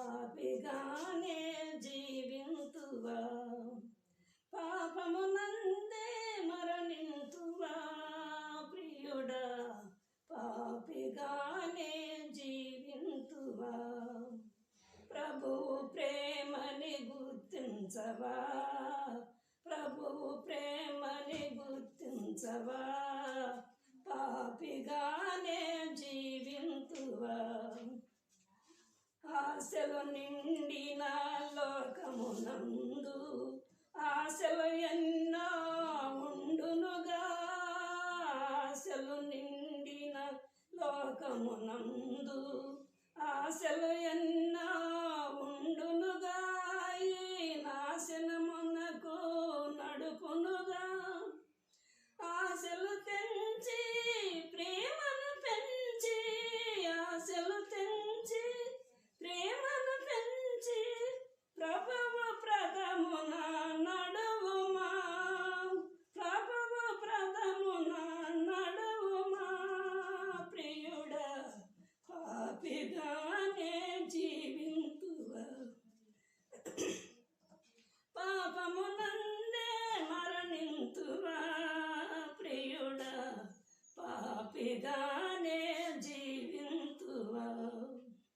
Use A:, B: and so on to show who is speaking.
A: పాపిగానే జీవింతువా, పాపమునందే మరణింతువా ప్రియుడా, పాపిగానే జీవింతువా. ప్రభువు ప్రేమని గుర్తించవా, ప్రభువు ప్రేమని గుర్తించవా, పాపిగానే జీవింతువా. ఆశలు నిండిన లోకమునందు ఆశలు ఎన్నో ఉండునుగా, ఆశలు నిండిన లోకమునందు ఆశలు ఎన్నో